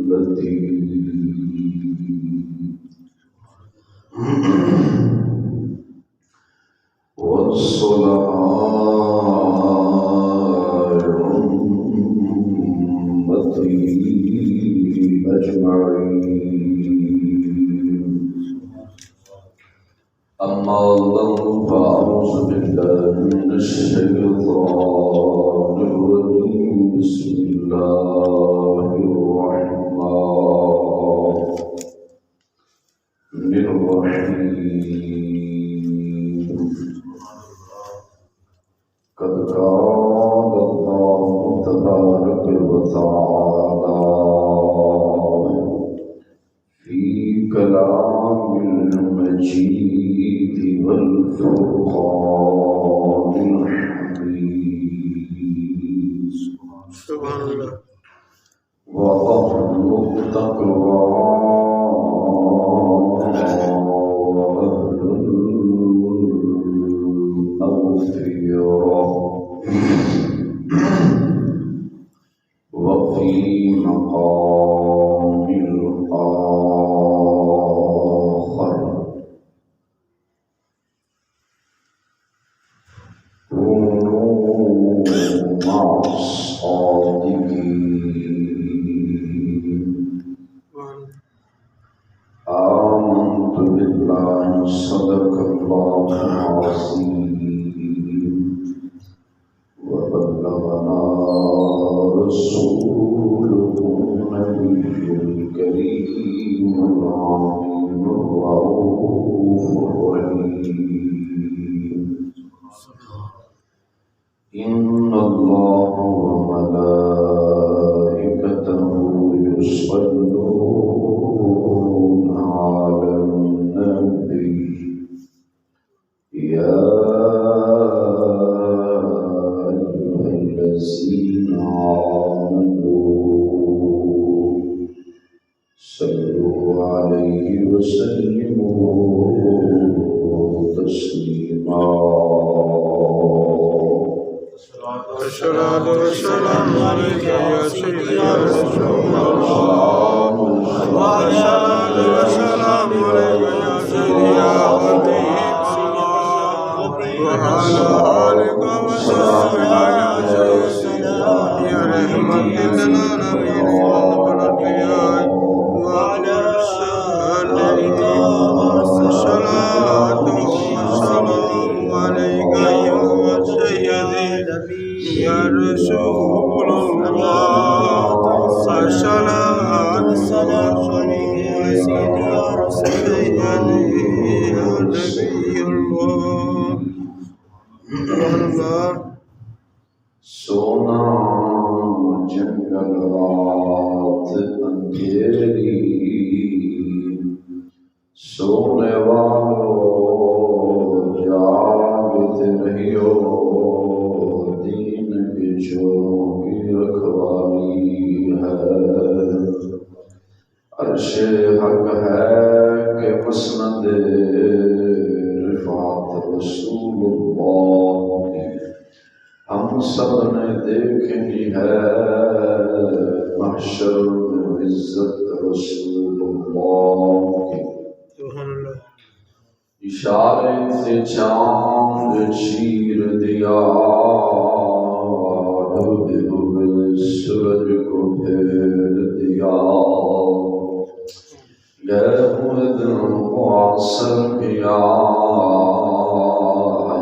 التي والصلاة أمتي أجمعين. أما بعد فأعوذ بالله من الشيطان الرجيم. بسم الله الرحمن الرحيم. قد قال الله تبارك وتعالى في كلام المجيد والفرقان الحميد. سبحان الله. وأهل التقوى وأهل المغفرة. وفي مقام آخر كونوا مع الصادقين. آمنت بالله صدق الله العظيم وبلغنا رسوله النبي الكريم العظيم الرؤوف الرحيم. إن الله وملائكته يصلون على النبي يا أيها الذين آمنوا صلوا عليه وسلموا تسليما. الصلاة والسلام عليك يا سيدي يا رسول الله. الصلاة والسلام عليك يا سيدي يا حبيب الله. وعلى آلك وصحبك يا سيدي يا رحمة للعالمين والأنبياء. وعلى آلك والصلاة والسلام عليك يا سيدي يا رسول الله. الصلاة والسلام عليك يا سيدي يا رسول الله يا نبي الله. سونا جنگل رات اندھیری سونے والو جاگتے رہیو دین کے چوروں کی رکھوالی ہے. عرش حق ہے کہ مسند رفعت رسول اللہ کی ہم سب نے دیکھنی ہے. محشر میں عزت رسول اللہ کی. اشارے سے چاند چیر دیا ڈوبے ہوئے سورج کو پھیر دیا. گئے ہوئے دن کو عاصر کیا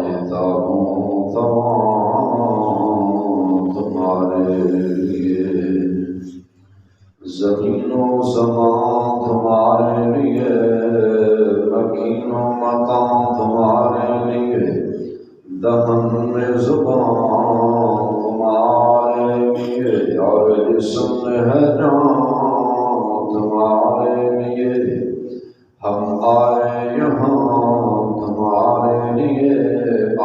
یہ تابوں تمام تمہارے لیے. زمین و زمان تمہارے لیے مکین و مکان تمہارے لیے. دہن میں زبان تمہارے لیے اور جسم ہے جان تمہارے لیے. ہم آئے یہاں تمہارے لیے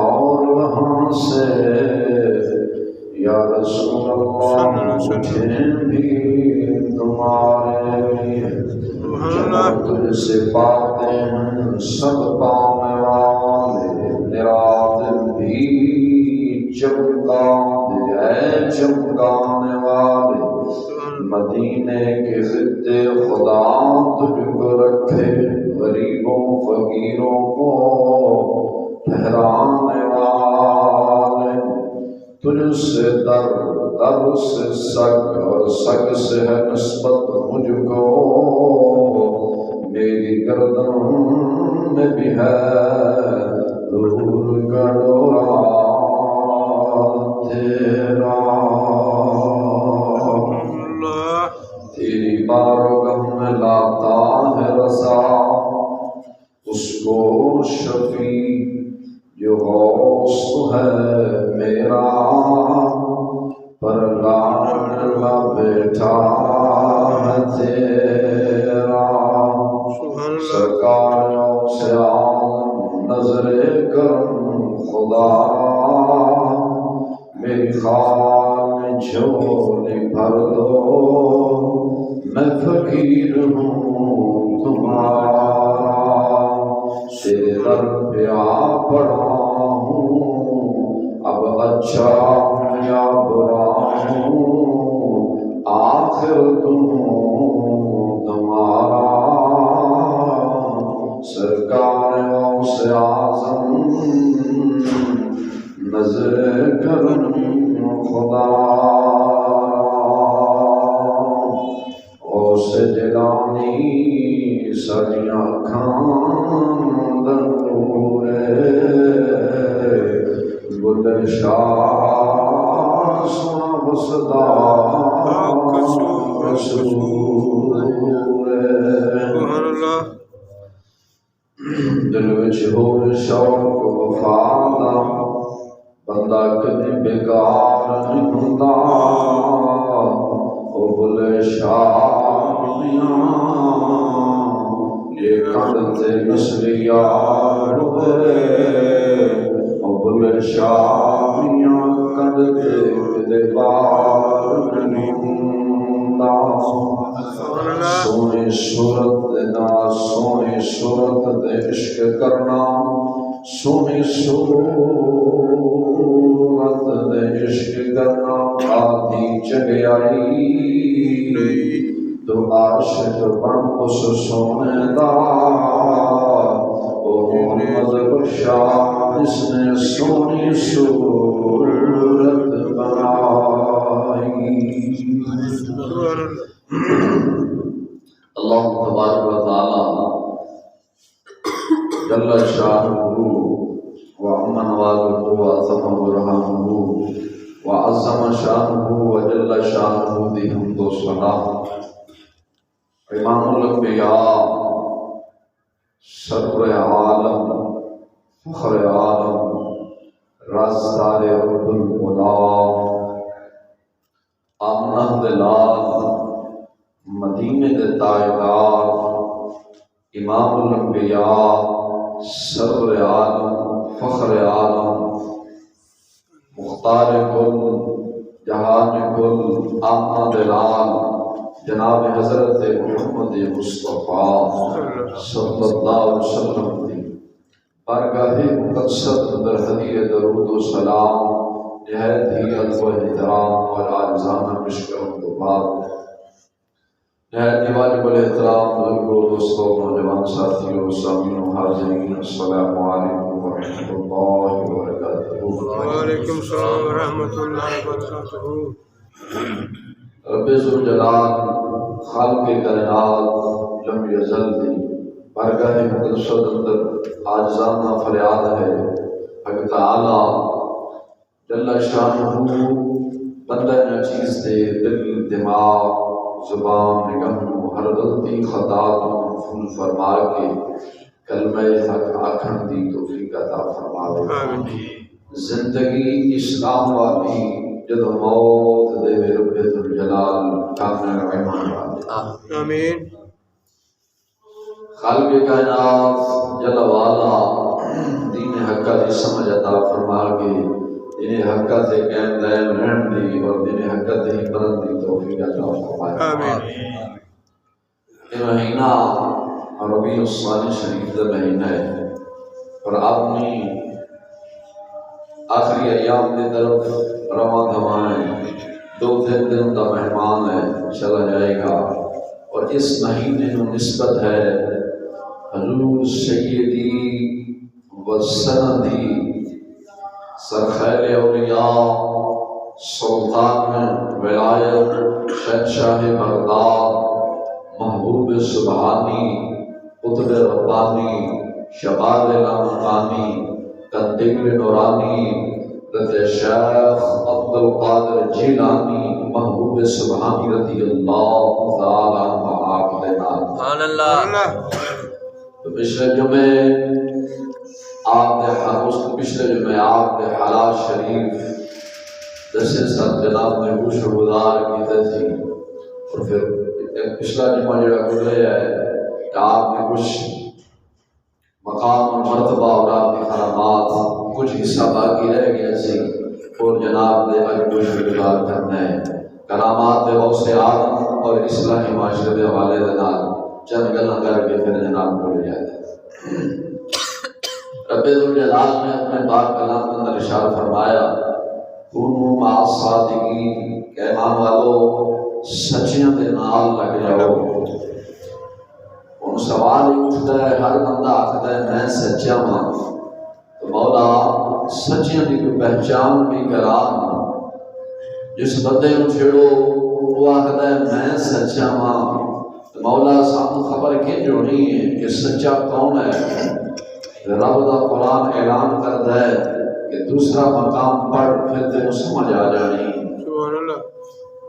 اور وہاں سے یا رسول اللہ اٹھیں بھی تمہارے لیے. جب تجھ سے پاتے ہیں سب پانے والے نرات بھی چمکانے والے مدینے کے خطے خدا تجھ کو رکھے، غریبوں فقیروں کو ٹھہرانے والے، تجھ سے در در سے سگ اور سگ سے ہے نسبت مجھ کو، میری گردن میں بھی ہے ظہور کا ڈورا تیرا، تیری بارگاہ میں لاتا ہے رضا اس کو شفیع جو غوث ہے میرا، پر لاڈلا بیٹا ہے تیرا، سرکاروں سے عالم نظر کرم خدا، میری خال میں جھولی بھر دو، میں فقیر ہوں تمہارا، تیرے در پہ آ پڑا ہوں، اب اچھا ہوں یا برا ہوں، آخر تم تمہارا، سرکار غوث اعظم نظر کرم خدا، غوث جیلانی ساریاں کھان دنورے، گل شاہ سنا بسدا رسول، دل وچ ہوئے شوق وفا دا، بندہ کدی بیکار نہیں ہوندا، او بلے شاہ یہ کنڈ تے نسل یار ہوئے، او بلے شاہ کنڈ تے کدے بار نہیں ہوندا، سونی صورت دا سونی صورت دے عشق کرنا، سونی صورت دے عشق کرنا، آدھی چگیائی تو عاشق بن اس سونے دا، او محمد بخشا جس نے سونی صورت بنائی۔ اللہ تبارک و تعالی جل شانہ وعم نوازہ وعظم برہانہ وعظم شانہ وجل شانہ دی حمد و ثنا، امام الانبیاء سرور عالم فخر عالم رازدار رب العلا آمنہ دلال مدینے دے تاجدار امام الانبیاء سرور عالم فخر عالم مختار کل جہان کل آمنہ دلال جناب حضرت محمد مصطفیٰ صلی اللہ علیہ وسلم دی بارگاہ مقدست در ہدیہ درود و سلام نہایت ہی ادب و احترام اور عاجزانہ پیش کرنے کے بعد نہایت واجب الاحترام بزرگوں دوستوں نوجوان ساتھیوں سامعین حاضرین السلام علیکم ورحمۃ اللہ وبرکاتہ۔ وعلیکم السلام ورحمۃ اللہ وبرکاتہ۔ رب ذوالجلال خالق کائنات لم یزل دی بارگاہ مقدس اندر عاجزانہ فریاد ہے، حق تعالی جل شانہ بندہ ناچیز دے دل دماغ زبان نگاہ ہر غلطی خطا تو محفوظ فرما کے کلمہ حق آکھن دی توفیق عطا فرماوے، زندگی اسلام والی جدو موت دے رب ذوالجلال کامل ایمان والے آمین۔ خالق کائنات جل والا دین حقہ دی سمجھ عطا فرما کے دین حقہ سے قائم دائم رہن دی اور دین حقہ سے ہی بلند دی توفیق عطا فرمائے۔ آمین۔ یہ مہینہ ربیع الثانی شریف کا مہینہ ہے اور اپنی آخری ایام کی طرف رواں دھمائیں دو تین دن کا مہمان ہے، چلا جائے گا، اور اس مہینے میں نسبت ہے حضور سیدی و سندی سرخیل اولیاء سلطان ولایت شہنشاہ بغداد محبوب سبحانی قطب ربانی شباب لامکانی قندیل نورانی رضی شیخ عبد القادر جیلانی محبوب سبحانی رضی اللہ تعالیٰ عنہ آپ دینا۔ سبحان اللہ۔ تو پچھلے جمعے پچھلے جمعے آپ نے حالات شریف دسے سب جناب نے خوش گزار کیتے تھی، اور پھر پچھلا جمعہ جڑا گزرے ہے کہ آپ نے کچھ مقام اور مرتبہ اور آپ کی خرامات کچھ حصہ باقی رہ گیا سی، اور جناب نے اج خوش گزار کرنا ہے کرامات غوث اعظم اور اصلاحی معاشرے کے حوالے کے نال چند گلاں کر کے پھر جناب کو لے جائے۔ رب ذوالجلال نے اپنے پاک کلام کے اندر ارشاد فرمایا کونوا مع الصادقین کہ ایمان والو سچیاں دے نال لگ جاؤ۔ ان سوال اٹھتا ہے، ہر بندہ آخر ہے میں سچا ہاں، تو مولا سچیاں کی کوئی پہچان بھی کرا۔ جس بندے کو چھیڑو وہ آخر ہے میں سچا ہاں، تو مولا سانو خبر کنج ہونی ہے کہ سچا کون ہے؟ رب دا قرآن اعلان کرتا ہے کہ دوسرا مقام پڑھ پھر تینوں سمجھ آ جانی،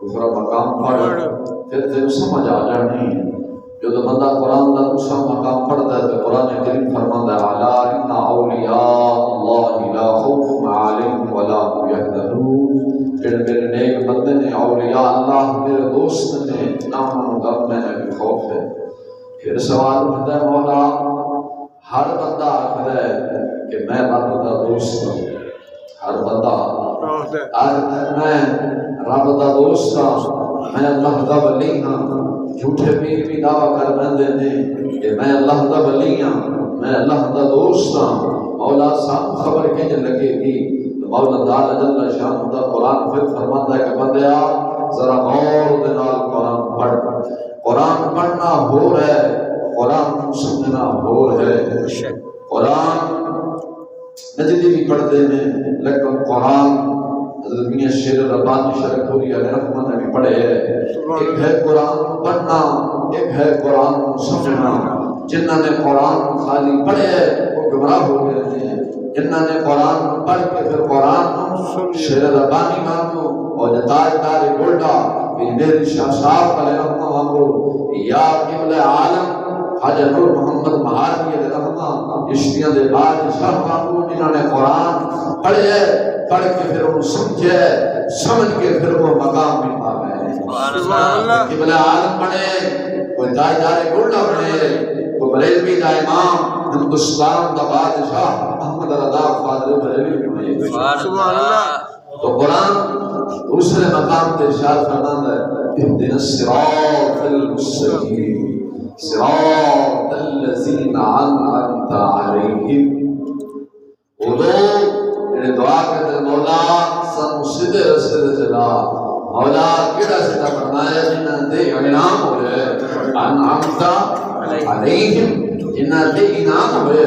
دوسرا مقام پڑھ پھر تینوں سمجھ آ جانی۔ جو تو بندہ قرآن دا دوسرا مقام پڑھتا ہے تو قرآن کریم فرماتا ہے الا ان اولیاء اللہ لا خوف علیہم ولا هم یحزنون، جڑے میرے نیک بندے نے اولیاء اللہ میرے دوست نے نہ انہوں غم میں نہ خوف ہے۔ پھر سوال اٹھتا ہے مولا ہر بندہ آخر ہے کہ میں رب دا دوست ہوں، ہر بندہ آخر ہے میں رب دا دوست ہوں، میں اللہ دا ولی ہوں۔ جھوٹے پیر بھی دعویٰ کر رہے ہیں کہ میں اللہ دا ولی ہوں، میں اللہ دا دوست ہوں۔ مولا صاحب خبر کیسے لگے گی؟ تو مولا تعالی جل شان دا قرآن پھر فرماتا ہے کہ بندیا ذرا غور دے نال قرآن پڑھ۔ قرآن پڑھنا ہو ہے، قرآن سمجھنا ہو ہے۔ قرآن نجدی بھی پڑھتے ہیں لیکن قرآن حضرت میاں شیر ربانی شرح پوری علیہ رحمہ نے بھی پڑھے ہیں۔ ایک ہے قرآن پڑھنا، ایک ہے قرآن سمجھنا۔ جنہوں نے قرآن خالی پڑھے وہ گمراہ ہو گئے ہیں، جنہوں نے قرآن پڑھ کے پھر قرآن شیر ربانی مانگو اور جتاج دار گولڈا میری شاہ صاحب علیہ رحمہ مانگو یا قبلہ عالم حاجہ نور محمد مہاری علیہ رحمہ عشقیاں دے بادشاہ مانگو جنہوں نے قرآن پڑھے، پڑھ کے پھر انہوں سمجھے، سمجھ کے پھر وہ مقام میں پا گئے۔ قبلہ عالم بنے، کوئی تاجدار گولڈا بنے، کوئی بریلوی دا امام، ہندوستان دا بادشاہ احمد رضا فاضل بریلوی بنے۔ سبحان اللہ۔ تو قرآن دوسرے مقام تے ارشاد فرماتا ہے اهدنا الصراط المستقیم صراط الذین انعمت علیہم۔ وہ لوگ جڑے دعا کرتے مولا سانو سیدھے رستے تے چلا، مولا کیڑا سیدھا فرمایا جنہاں دے انعام ہوئے، انعمت علیہم جنہاں دے انعام ہوئے۔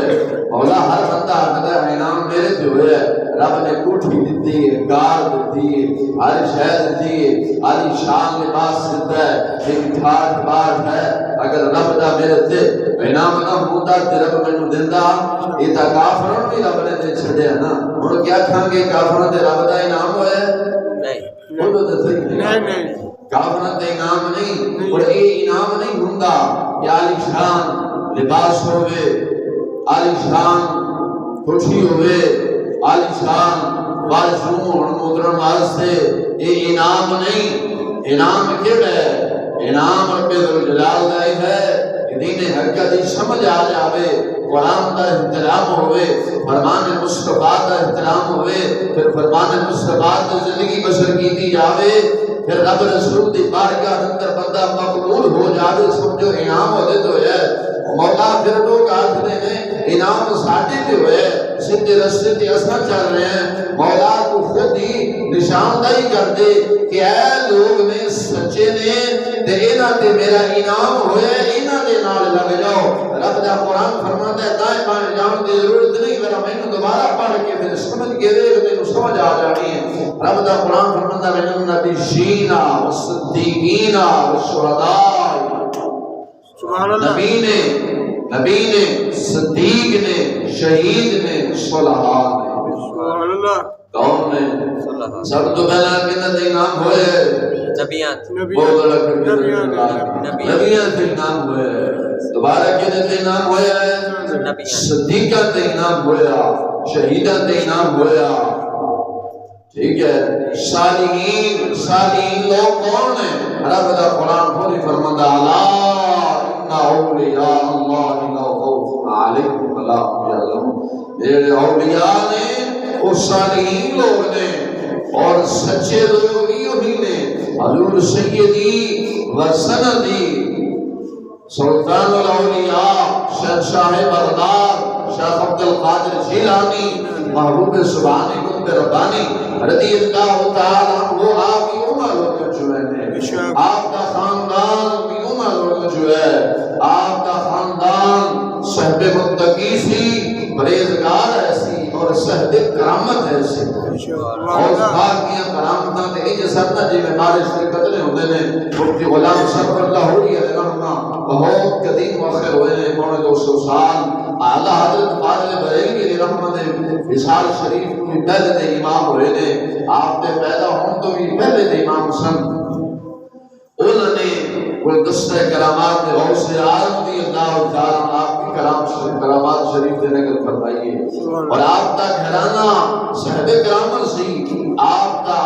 مولا ہر بندہ آتا ہے انعام میرے تے ہوئے، رب نے کوٹھی دیتی ہے، کار دیتی ہے، عالی شہر دیتی ہے، عالی شان لباس دیتا ہے، ایک ٹھاٹ باٹ ہے۔ اگر رب دا میرے تے انعام نہ ہوتا تے رب مینوں دیندا، یہ تا کافروں بھی رب نے دے چھڈیا نا۔ ہن کیا کھان گے کافروں تے رب دا انعام ہوئے؟ نہیں، بولو تے صحیح نہیں، کافروں تے انعام نہیں، اور یہ انعام نہیں ہوندا کہ عالی شان لباس ہوئے، عالی شان کوٹھی ہوئے، عالی شان بارشوں اور مدرن واسطے، یہ انعام نہیں۔ انعام کیڑا ہے؟ انعام رب ذوالجلال کا ہے کہ دین حق دی سمجھ آ جاوے، قرآن کا احترام ہوئے، فرمان مصطفیٰ کا احترام ہوئے، پھر فرمان مصطفیٰ کی زندگی بسر کی جاوے، پھر رب رسول دی بارگاہ اندر بندہ مقبول ہو جاوے، سمجھو انعام ہوتے تو ہے۔ مولا پھر لوگ آخر نے انعام ساڈے تے ہوئے سیدھے رستے تے اساں چل رہے ہیں مولا تو خود ہی نشاندہی کر دے کہ اے لوگ نے سچے نے تے انہاں تے میرا انعام ہوئے انہاں دے نال لگ جاؤ رب دا قرآن فرماتا ہے دائیں بائیں جان دی ضرورت نہیں میرا مینوں دوبارہ پڑھ کے پھر سمجھ کے دے مینوں سمجھ آ جانی ہے رب دا قرآن فرماتا ہے من النبیین والصدیقین والشہداء سبحان اللہ نبی نے صدیق نے شہید نے صلحاء نے سبحان اللہ کون نے سب تو پہلا کہنا دے نام ہوئے نبیات نبیان تے نام ہوئے دوبارہ کہنے تے نام ہوئے صدیقہ تے نام ہویا شہیدہ تے نام ہویا ٹھیک ہے صالحین لوگ کون ہیں رب دا قرآن پوری فرماتا ان اولیاء اللہ لا خوف علیہم ولا هم یحزنون میرے اولیاء نے وہ صالحین لوگ نے اور سچے لوگ بھی نے حضور سیدی و سندی سلطان الاولیاء شاہ بغداد شاہ عبد القادر جیلانی محبوب سبحانی قطب ربانی رضی اللہ تعالیٰ عنہ آپ کی عمر ہوگا جو ہے آپ کا خاندان کی عمر ہوگا جو ہے آپ کا خاندان صحب متقی سی پریزگار ایسی اور صحب کرامت ایسی اور باقیاں کرامتاں تے اے جسرنا جی میں بارش کے قدرے ہوندے نے مفتی غلام صبر اللہ ہوئی ہے رحمہ بہت قدیم مؤخر ہوئے نے پونے 200 سال اعلی حضرت فاضل بریلوی دی رحمت وصال شریف کو بھی پہلے دے امام ہوئے نے آپ دے پیدا ہون تو بھی پہلے دے امام سن انہوں نے گلدستہ کرامات میں غوث عالم رضی اللہ تعالیٰ آپ کی کرامات شریف دینے کا فرمائیے اور آپ کا گھرانہ صحب کرامت سی آپ کا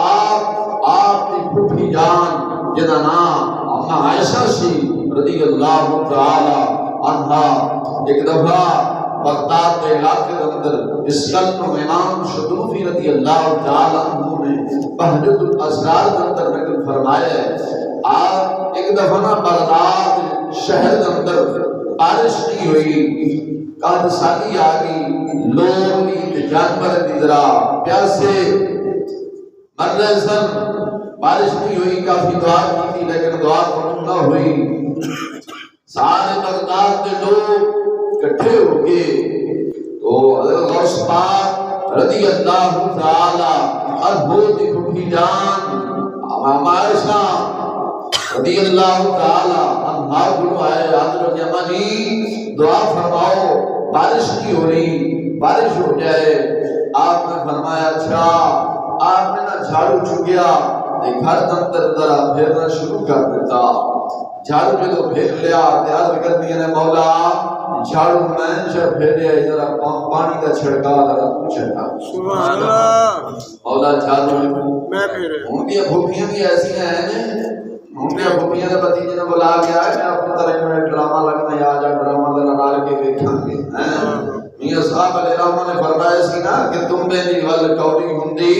آپ کی پھوپھی جان جنہا نام اما عائشہ سی رضی اللہ تعالیٰ عنہ ایک دفعہ بغداد کے علاقے کے اندر اسکندر امام شدوفی رضی اللہ تعالیٰ عنہ نے بہجت الاسرار کے اندر نقل فرمایا آپ ایک دفعہ بغداد شہر کے اندر بارش نہیں ہوئی قحط سالی آ گئی لوگ بھی جانور کی طرح پیاسے مر رہے سن بارش نہیں ہوئی کافی دعا کی تھی لیکن دعا قبول نہ ہوئی سارے بغداد کے لوگ اکٹھے ہو کے تو حضرت غوث پاک رضی اللہ تعالی عنہ کی پھوپھی جان عائشہ رضی اللہ تعالی عنہ کو آئے حضرت اماں جی دعا فرماؤ بارش نہیں ہو رہی بارش ہو جائے آپ نے فرمایا اچھا آپ نے نہ جھاڑو چکیا گھر اندر ذرا پھیرنا شروع کر دیتا جھاڑو جو پھیر لیا تیار کر دیا نے مولا جھاڑو میں جب پھیریا ذرا پانی کا چھڑکا ذرا تو چھڑکا سبحان اللہ مولا جھاڑو میں پھیرے ان کی بھوپیاں بھی ایسی ہیں ان کی بھوپیاں کا بتیجے نے بلا گیا ہے آپ کو طرح میں ڈرامہ لگنا یا جا ڈرامہ ذرا ڈال کے دیکھاں گے میاں صاحب علیہ الرحمہ نے فرمایا سی نا کہ تم میں دی ول کوڑی ہوندی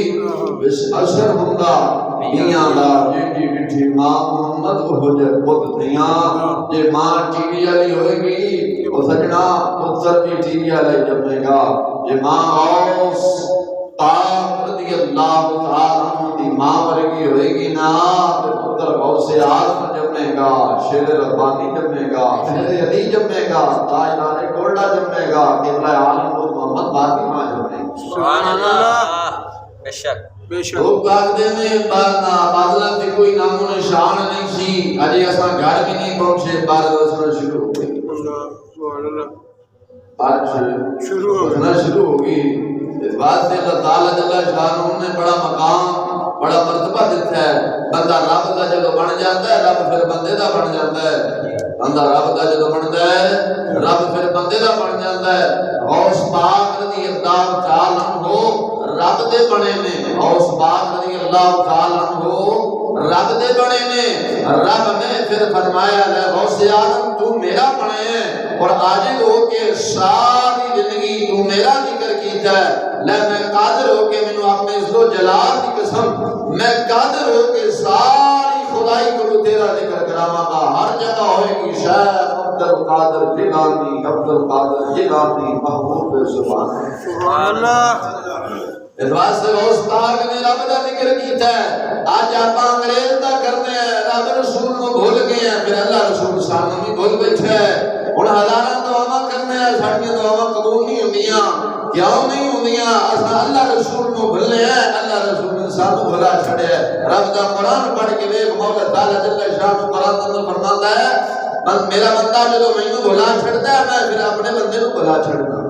بس اثر ہوندا میاں دا جی مٹھی ماں محمد ہو جائے خود دیاں جے ماں ٹی وی والی ہوئے گی او سجنا پتر بھی ٹی وی والا جمے گا جے ماں اوس پاک رضی اللہ تعالی عنہ دی ماں ورگی ہوئے گی نا تے پتر غوث اعظم جمے گا شیر ربانی جمے گا شیر علی جمے گا تاجدار گولڈا جمے گا قبلہ عالم محمد باقی ماں جمے گا سبحان اللہ بے شک بے شک لوگ کہتے ہیں بادلہ تے کوئی نام و نشان نہیں سی اجے اساں گھر بھی نہیں پہنچے بارش ہونا شروع ہو گئی سبحان اللہ بارش شروع ہو گئی اس بات سے اللہ تعالیٰ جل شانہ نے بڑا مقام بڑا مرتبہ دیتا ہے بندہ رب دا جب بن جاتا ہے رب پھر بندے دا بن جاتا ہے بندہ رب دا جب بنتا ہے رب پھر بندے دا بن جاتا ہے غوث پاک رضی اللہ تعالی عنہ رب دے بنے نے غوث پاک رضی اللہ تعالی عنہ رب دے بنے نے رب نے پھر فرمایا ہے غوث اعظم تو میرا بنے ہے اور عاجز ہو کے ساری زندگی تو میرا ذکر کیتا ہے لے میں قادر ہو کے مینوں اپنے عزت و جلال کی قسم میں قادر ہو کے ساری خدائی کو تیرا ذکر کر کراما کا ہر جگہ ہوئے گی شیخ عبد القادر جیلانی، عبد القادر جیلانی محبوب زبان ہے۔ سبحان اللہ۔ اس واسطے اس پاک نے رب دا ذکر کیتا ہے۔ آج آپ انگریز دا کرنے ہیں، رب رسول کو بھول گئے ہیں، پھر اللہ رسول سامنے بھی بھول بیٹھے ہیں۔ ہن ہزاراں دعاواں کرنے ہیں، ساڈیاں دعاواں قبول نہیں ہوندیاں، کیوں نہیں ہوندیاں؟ اساں اللہ رسول کو بھولے ہیں، اللہ رسول نے سانو بھلا چھڑیا ہے۔ رب دا قرآن پڑھ کے دیکھ، مولا تعالی جل شانہ قرآن اندر فرماتا ہے میرا بندہ جدو مینوں بھلا چھڑدا ہے میں پھر اپنے بندے کو بھلا چھڑدا ہوں۔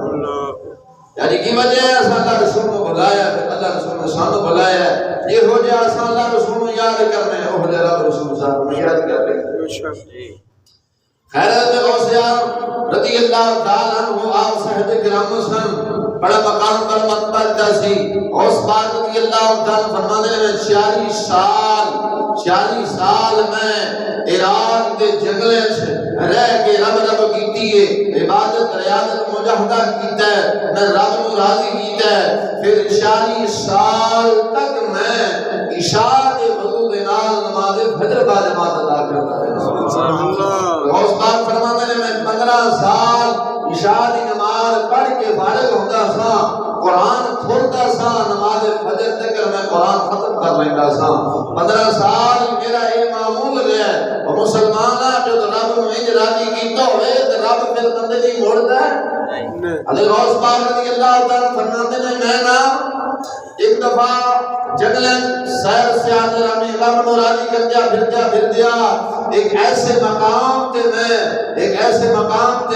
یعنی کی وجہ ہے اساں اللہ رسول کو بلایا ہے، پھر اللہ رسول نے سانو بلایا ہے۔ یہ ہو جائے اساں اللہ رسول کو یاد کرنے ہیں، وہ رب رسول صاحب کو یاد کر رہے ہیں۔ خیر حضرت غوث اعظم رضی اللہ تعالیٰ عنہ آپ صاحب کرام سن، بڑا مقام پر مرتبہ سی۔ غوث پاک رضی اللہ تعالیٰ فرمانے میں 46 سال میں عراق کے جنگلے سے رہ کے رب کیتی ہے، عبادت ریاضت مجاہدہ کیتا ہے، میں رب کو راضی کیتا ہے۔ پھر 40 سال تک میں عشاء کے وضو کے نال نماز فجر با جماعت ادا کرتا ہے۔ غوث پاک فرماتے ہیں میں 15 سال عشاء کی نماز پڑھ کے فارغ ہوتا سا، قرآن کھولتا سا، نماز فجر تک میں قرآن ختم کر لیتا سا۔ 15 سال میرا یہ معمول رہا ہے۔ اور مسلمان جو رب کو انج راضی کیتا ہوئے تو رب پھر بندے نہیں موڑتا ہے۔ حضرت غوث پاک رضی اللہ تعالیٰ فرماتے ہیں میں نا ایک دفعہ جنگل سیر سے آتے رہے، رب کو راضی کر دیا ایک ایسے مقام تے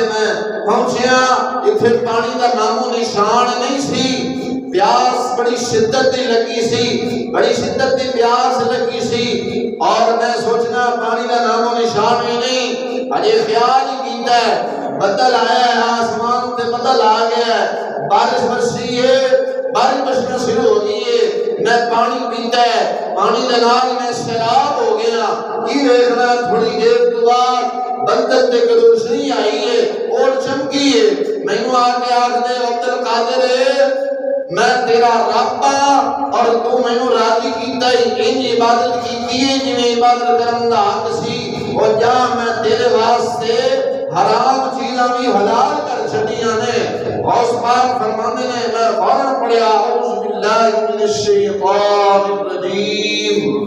میں پہنچیا اتنے پانی کا نامو نشان نہیں سی، پیاس بڑی شدت دی لگی سی، بڑی شدت دی پیاس لگی سی، اور میں سوچنا پانی کا نامو نشان ہی نہیں، اجے خیال ہی کیتا ہے بدل آیا ہے، آسمان تے بدل آ گیا ہے، بارش برسی ہے، بارش برسنا شروع ہو گئی ہے، میں پانی پیتا ہے، پانی دے نال میں سیراب ہو گیا، کی دیکھنا تھوڑی دیر تو بعد بندر تے کی روشنی آئی ہے اور چمکی ہے، مینوں آ کے آکھدے عبد القادر میں تیرا رب اور تو مینوں راضی کیتا ہے، انج عبادت کیتی ہے جویں عبادت کرن دا حق سی، اور جا میں تیرے واسطے حرام چیزاں بھی حلال کر چھڈیاں نے۔ غوث پاک فرماندے نے میں فوراً پڑھیا اعوذ باللہ من الشیطان الرجیم،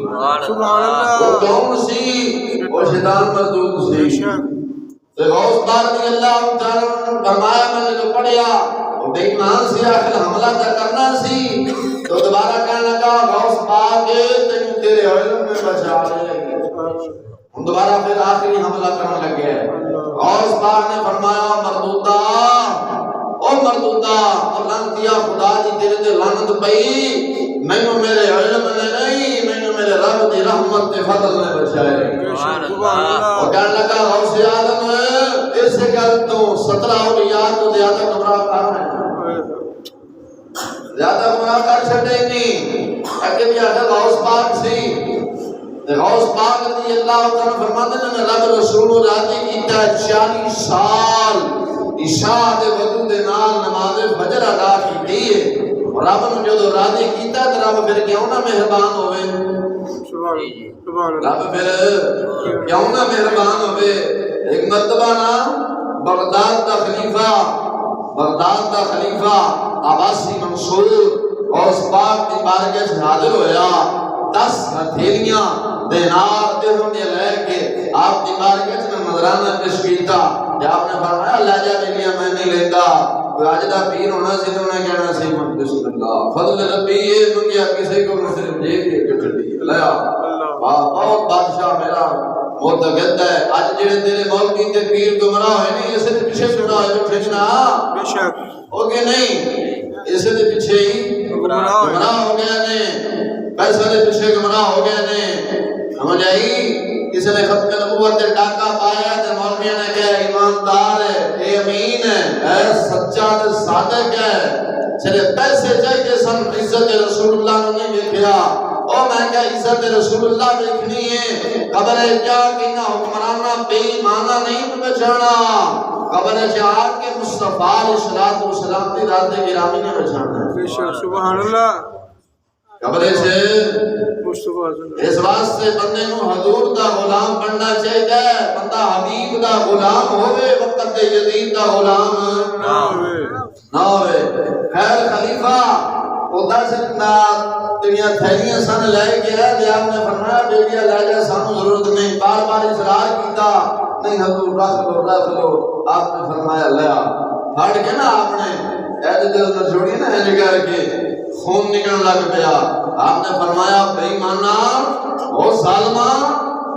سبحان اللہ۔ وہ کون سی؟ وہ شیطان مردود سی۔ تو غوث پاک رضی اللہ تعالیٰ نے فرمایا میں نے جو پڑھیا وہ بے ایمان سے آخر حملہ تھا کرنا سی، تو دوبارہ کہنے لگا غوث پاک تینوں تیرے علم میں بچا لے گی، ہم دوبارہ پھر آخری حملہ کرنے لگے۔ غوث پاک نے فرمایا مردودہ او مردودہ اور لعنتیا خدا دی تیرے تے لعنت پئی، مینوں میرے علم نے نہیں مینوں میرے رب دی رحمت تے فضل نے بچائے۔ اور کہنے لگا غوث اعظم اس گل تو 17 اولیاء تو زیادہ گمراہ کر ہیں، زیادہ گمراہ کر چھڈے نہیں، اگے بھی آخر غوث پاک سی۔ غوث پاک رضی اللہ تعالیٰ فرماتے ہیں میں رب رسول راضی کیتا ہے 40 سال عشاء دے وضو دے نال نماز فجر ادا کیتی ہے، اور رب نے جو راضی کیتا ہے تو رب پھر کیوں نہ مہربان ہوئے، رب پھر کیوں نہ مہربان ہوئے۔ ایک مرتبہ نا بغداد دا خلیفہ عباسی منصور غوث پاک دی بارگاہ سے حاضر ہویا، 10 ہتھیلیاں دینار درہم نے لے کے آپ دی بارگاہ میں نذرانہ پیش کیتا، جب آپ نے فرمایا اللہ جا ملیا میں نہیں لیتا، کوئی آج دا پیر ہونا سی تو انہیں کہنا سی بسم اللہ فضل ربی یہ منگیا کسی کو صرف جیب کے کٹڑی لیا، بہت بادشاہ میرا متقد ہے، آج جڑے تیرے مولوی تے پیر گمراہ ہوئے نہیں اسے تے پیچھے چھوڑا ہے تو پھیجنا اوکے نہیں، اسے تے پیچھے ہی گمراہ ہو گیا نے، پیسہ دے پیچھے گمراہ ہو گئے نے، سمجھ آئی؟ کسی نے ختم نبوت تے ڈاکہ پایا تے مولویوں نے کہا ایماندار ہے، اے امین ہے، اے سچا تے صادق ہے، چلے پیسے چاہیے سن عزت رسول اللہ نے نہیں دیکھیا، او میں کہا عزت رسول اللہ دیکھنی ہے، قبر جا کے نہ حکمرانہ بے ایمانہ نہیں بچانا، قبر جا کے مصطفیٰ علیہ السلام کی رات گرامی نے بچانا ہے۔ سبحان اللہ۔ قبرے سے مصطفیٰ صلی اس واسطے بندے نو حضور دا غلام بننا چاہیے بندہ حبیب دا غلام ہوئے وقت دے یزید دا غلام نہ ہوئے خیر خلیفہ وہ 10 تیریاں تھیلیاں سن لے گیا تے آپ نے فرمایا بیٹیا لے جا سانو ضرورت نہیں بار بار اصرار کیتا نہیں حضور رکھ لو آپ نے فرمایا لیا پھڑ کے نا آپ نے ایسے دل نہ چھوڑی نا ایسے کر کے خون نکلنے لگ پیا آپ نے فرمایا بے ایمانا او ظالما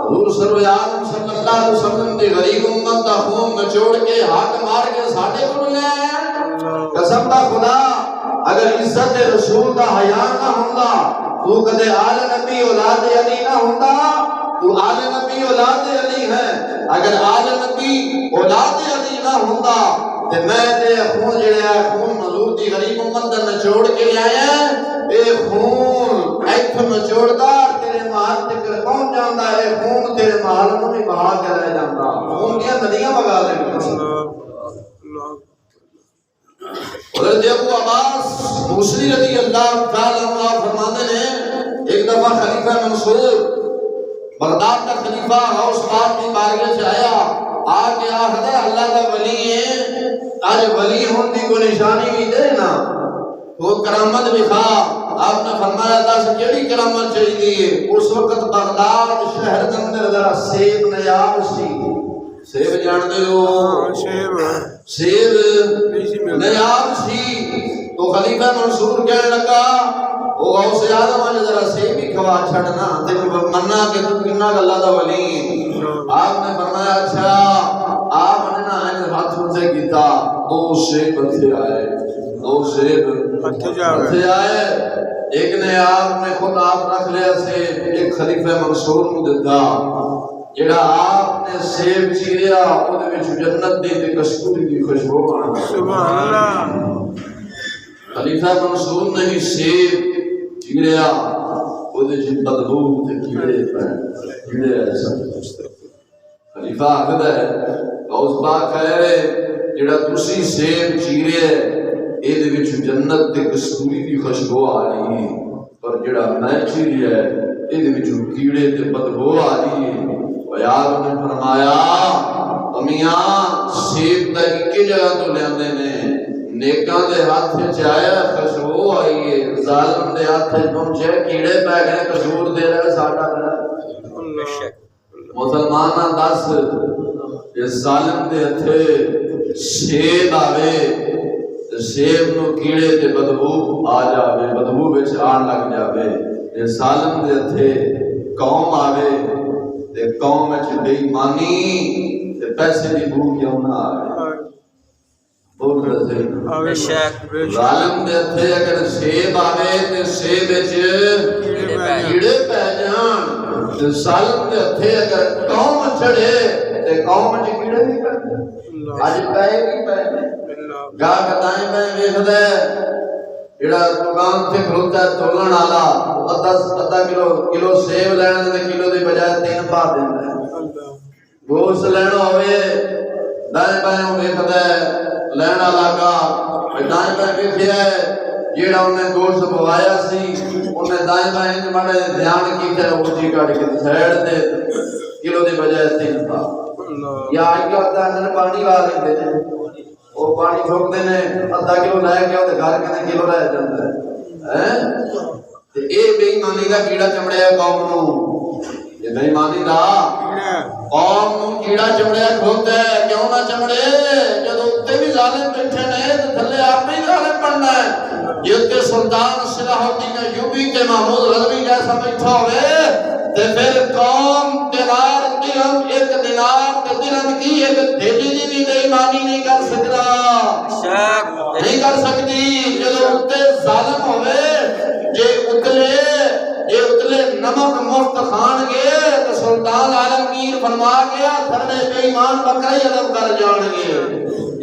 حضور سرور عالم صلی اللہ علیہ وسلم دی غریب امت دا خون نچوڑ کے ہاتھ مار کے ساڈے کول لے آیا قسم دا خدا اگر عزت رسول دا حیا نہ ہوندا تو کدے آل نبی اولاد علی نہ ہوندا تو آل نبی اولاد علی ہے اگر آل نبی اولاد علی نہ ہوندا تے میں تے خون جڑا خون حضور دی غریب امت دا نچوڑ کے آیا اے خون ایتھوں نچوڑدا تیرے مال تک پہنچ جاندا اے خون تیرے مال نوں بھی بہا کے لے جاندا خون دی ندیاں بگا دیندا حضرت ابو عباس موسلی رضی اللہ تعالی عنہ فرماتے ہیں ایک دفعہ خلیفہ منصور بغداد کا خلیفہ غوث پاک کی بارگاہ سے آیا آگے آخر اللہ کا ولی ہے آج ولی ہون دی کوئی نشانی بھی دے نا وہ کرامت بھی خواہ آپ نے فرمایا تھا سے کیڑی کرامت چاہیے اس وقت بغداد شہر کے اندر ذرا سیب نیاب سی سیب جان دے ہو سیب نیاب سی تو خلیفہ منصور کہنے لگا وہ غوث اعظم آج ذرا سیب ہی کھوا چھڑنا تے مننا کہ تو کتنا اللہ دا ولی آپ نے فرمایا اچھا آپ نے نا ہاتھ سے کیتا دو سیب ہتھے آئے دو سیب ہتھے آئے ایک نے آپ نے خود آپ رکھ لیا سے ایک خلیفہ منصور نو دیتا جڑا آپ نے سیب چیریا اودے وچ جنت دی تے کستوری دی خوشبو آئی سبحان اللہ خلیفہ منصور نے ہی سیب چیریا اودے وچ بدبو تے کیڑے پے ایسا خلیفہ آکھدا ہے غوث پاک ہے جڑا تسی سیب چیریا اے وچ جنت تے کستوری دی خوشبو آ رہی پر جڑا میں چیریا اے وچ کیڑے تے بدبو آ رہی ہے یار نے فرمایا امیاں سیب دا ایک جگہ تو لیندے نے نیکاں دے ہاتھ وچ آیا خوشبو آئی ہے ظالم دے ہاتھ وچ پہنچے کیڑے پے گئے قصور دے رہا ساڈا مسلماناں دس اس ظالم دے ہتھے سیب آوے سیب نو کیڑے تے بدبو آ جاوے بدبو وچ آن لگ جاوے اس ظالم دے ہتھے قوم آوے تے قوم وچ بے ایمانی تے پیسے دی بو کیوں نہ آوے بول رہے ظالم دے ہتھے اگر سیب آوے تے سیب وچ کیڑے پے جان تے ظالم دے ہتھے اگر قوم چڑھے تے قوم وچ کیڑے نہیں پے اج پے کی پے گا کتائیں میں ویکھدا جڑا دکان تے کھلوتا ہے تولن والا آدھا کلو سیب لینا تے کلو دی بجائے 3 پا دیندا ہے گوشت لینا ہوئے دائیں بائیں ویکھدا ہے لینا لگا دائیں بائیں ویکھیا ہے جیڑا انہیں گوشت پوایا سی انہیں دائیں بائیں مڑے دھیان کیتا ہے اونچی کٹ کے سائیڈ تے کلو دی بجائے 3 پا یا آئی کرتا ہے پانی لا لیندے نے وہ پانی ٹھوک دے نے آدھا کلو لے کے تے گھر کنے کلو رہ جاندا ہے تے اے بے ایمانی دا کیڑا چمڑیا قوم نو یہ بے ایمانی دا قوم نو کیڑا چمڑیا کھوتا ہے کیوں نہ چمڑے جدوں اوتے بھی ظالم بیٹھے نے تے تھلے آپ ہی ظالم بننا ہے جے تے سلطان صلاح الدین ایوبی تے محمود غزنوی جیسا بیٹھا ہوئے تے پھر قوم دینار درہم ایک دینار تے درہم کی ایک تھیلی دی بھی بے ایمانی نہیں کر سکتا نہیں کر سکتی جدوں اوتے ظالم ہوئے جے اتلے نمک مفت خان گے تو سلطان عالمگیر فرما گیا تھرنے بے ایمان بکرے عدم کر جان گے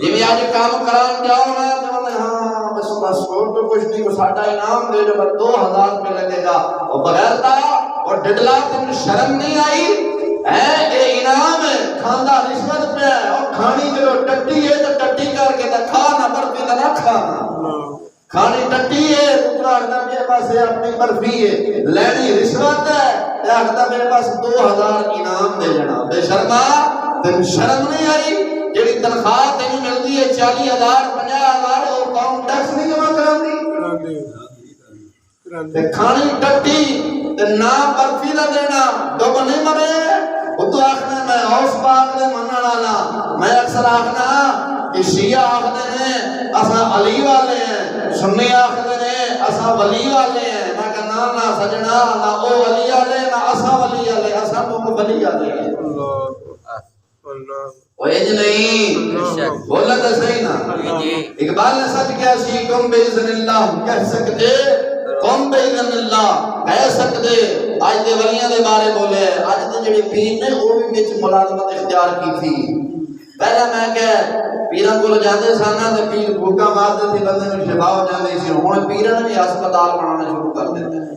جی آج کام کران جاؤ نا تو ہاں بس اور تو کچھ نہیں کو ساٹا انعام دے جو 2000 پہ لگے گا اور بغیرتا اور ڈڈلا تم شرم نہیں آئی اے انعام ہے کھاندہ رشوت پہ ہے اور کھانی جو ٹٹی ہے تو ٹٹی کر کے کھانا برفی نہ کھانا کھانی ٹٹی ہے، دوسرا آخدا میرے پاس اپنی برفی ہے، لینی رشوت ہے، تے آخدا میرے پاس 2000 انعام دے جانا۔ بے شرما تین شرم نہیں آئی؟ جیڑی تنخواہ تینوں ملتی ہے 40,000 50,000 اور قوم ٹیکس نہیں جمع کراندی؟ تے کھانی ٹٹی تے نہ برفی دا دینا، ڈب نہیں مرے؟ وہ تو آخنا میں غوث پاک دے منن والا، میں اکثر آخنا کہ شیعہ آخدے ہیں اساں علی والے ہیں، سنی آخدے ہیں اساں ولی والے ہیں۔ میں کہنا نہ سجنا، نہ او ولی والے نہ اساں ولی والے، اساں ولی والے ہیں۔ وہ انج نہیں، بولا تو صحیح نا۔ اقبال نے سچ کیا سی، کم باذن اللہ کہہ سکتے، کم باذن اللہ کہہ سکتے۔ آج دے ولیاں دے بارے بولے، آج دے جڑے پیر نے وہ بھی وچ ملازمت اختیار کی تھی۔ پہلا میں کہ پیراں کول جاندے سن تے پیر بھوکا مارتے تھے، بندے نوں شفا ہو جاندی سی۔ ہن پیراں نے بھی ہسپتال بنانا شروع کر دتے ہیں۔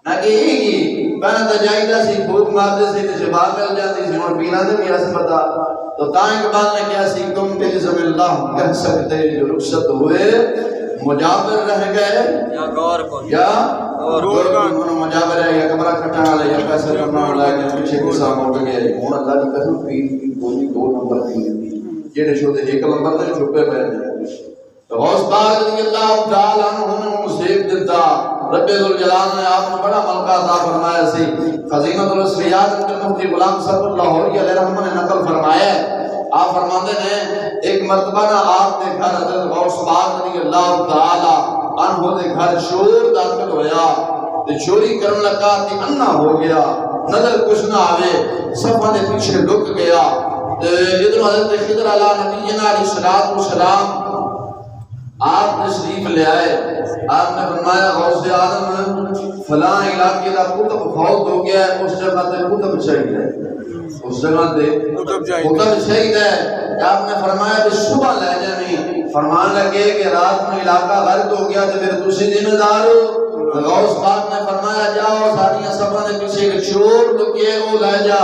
نہ کہ یہ پہلے تو جائیدا سی، بھوک مارتے سی تے شفا مل جاندی سی، ہن پیراں دے بھی ہسپتال۔ تو تاں اقبال نے کیا سی، تم بِإِذْنِ اللہ کہہ سکتے جو رخصت ہوئے مجابر رہ گئے یا غور کو یا مجابر ہے، یا کمرہ کھٹانے والے، یا پیسے کرنا والا ہے، کہ پیچھے کے ساتھ ہو گئے۔ ہن اللہ دی قسم پیر کی گولی 2 نمبر کی جڑے شودے 1 نمبر تے چھپے پے نے۔ تو غوث پاک رضی اللہ تعالی عنہ نے نصیب دیتا، رب ذوالجلال نے آپ نے بڑا ملکہ عطا فرمایا سی۔ خزینۃ الاسفیات کے مفتی غلام صاحب لاہوری علیہ رحمہ نے نقل فرمایا ہے، آپ فرماندے ہیں ایک مرتبہ نہ آپ نے گھر حضرت غوث پاک رضی اللہ تعالی عنہ دے گھر شور داخل ہویا تے چوری کرن لگا تے انا ہو گیا، نظر کچھ نہ آوے، صفحہ دے پیچھے لک گیا۔ ادھر حضرت خضر علیہ نبینا علیہ السلام آپ تشریف لے آئے، آپ نے فرمایا غوث اعظم فلاں علاقے کا کتب فوت ہو گیا ہے، اس جگہ تے کتب شہید ہے، اس جگہ تے کتب شہید ہے۔ آپ نے فرمایا کہ صبح لے جانی، فرمان لگے کہ رات میں علاقہ غرق ہو گیا تو پھر تسی ذمہ دار ہو۔ غوث پاک نے فرمایا جاؤ ساریاں سبھاں دے پیچھے ایک چور لکیے وہ لے جا۔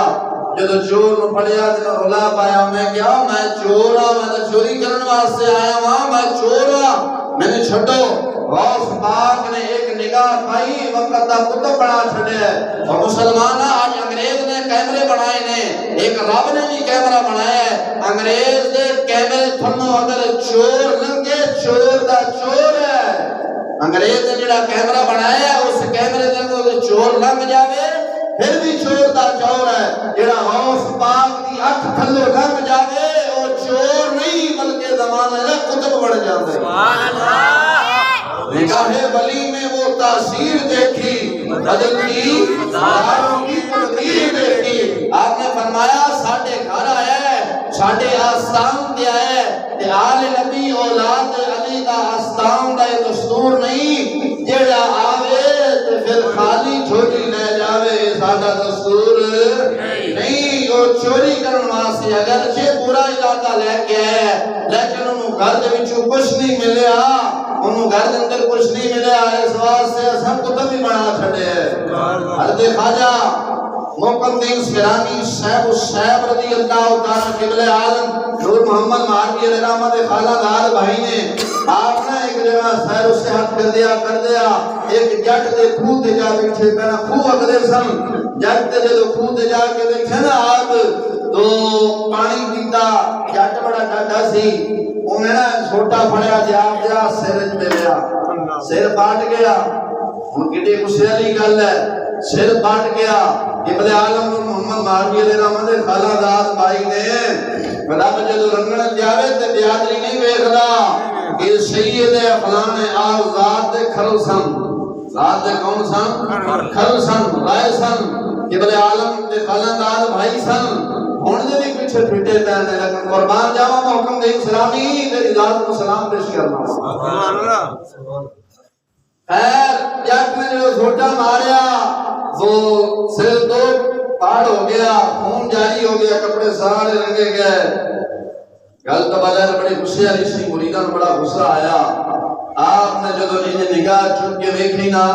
جدو چور نو پڑیا تے رولا پایا، میں کیا میں چور ہاں، میں تو چوری کرن واسطے آیا ہاں، میں چور ہاں، میں نے چھڈو۔ غوث پاک نے ایک نگاہ پائی، وقت دا کتب بنا چھڈیا ہے۔ اور مسلمان آج انگریز نے کیمرے بنائے نے، ایک رب نے بھی کیمرہ بنایا ہے۔ انگریز دے کیمرے تھنوں اگر چور لنگے، چور دا چور ہے۔ انگریز نے جڑا کیمرہ بنایا ہے اس کیمرے دے چور لنگ جاوے پھر بھی چور دا چور ہے۔ جڑا غوث پاک دی اکھ تھلے لنگ جاوے او چور نہیں بلکہ زمانہ ہے کتب بڑھ جاتا ہے۔ سبحان اللہ۔ نگاہ ولی میں وہ تاثیر دیکھی، بدل کی ہزاروں کی تقدیر دیکھی۔ آپ نے فرمایا ساڈے گھر آیا ہے، ساڈے آستان تے آیا ہے، تے آل نبی اولاد علی دا آستان دا یہ دستور نہیں جڑا آوے تے پھر خالی جھولی لے جاوے، ساڈا دستور نہیں۔ وہ چوری کرن واسطے اگرچہ پورا علاقہ لے کے آیا ہے لیکن انہوں گھر دے وچوں کچھ نہیں ملیا، انہوں گھر دے اندر کچھ نہیں ملیا، اس واسطے سب کتب ہی بنا چھڑے ہیں۔ حضرت خواجہ موقع الدین سیرانی صاحب الصاحب رضی اللہ تعالیٰ قبل عالم نور محمد مہاروی علیہ رحمہ دے خالہ دار بھائی نے آپ نے ایک جگہ سیر و صحت کر دیا ایک جٹ دے کھو تے جا بیٹھے پہنا کھو اگلے سن جٹ تے جدو کھو تے جا کے دیکھے نا آپ تو پانی پیتا، جٹ بڑا ڈاڈا سی، انہیں نا چھوٹا پھڑیا جا سرج میں لیا، سر پاٹ گیا۔ ان کی غصے والی گل ہے، سر پاٹ گیا۔ ابن عالم محمد مہاروی علیہ رحمہ دے خالہ داد بھائی نے رب جدو رنگن جاوے تے بیادری نہیں ویکھدا کہ سید فلان آل ذات دے کھرل سن، ذات دے کون سن؟ کھرل سن، رائے سن، ابن عالم دے خالہ داد بھائی سن۔ ہن دے بھی پیچھے پھٹے پے نے لیکن قربان جاواں محکم دے اسلامی تیری ذات کو سلام پیش کرنا۔ سبحان اللہ۔ خیر جٹ نے جو چھوٹا ماریا وہ سر تو پاڑ ہو گیا، خون جاری ہو گیا، کپڑے سارے رنگے گئے۔ گل تو بغیر بڑی غصے والی سی، مریداں نوں بڑا غصہ آیا۔ آپ نے جدو نگاہ چک کے ویکھی نا،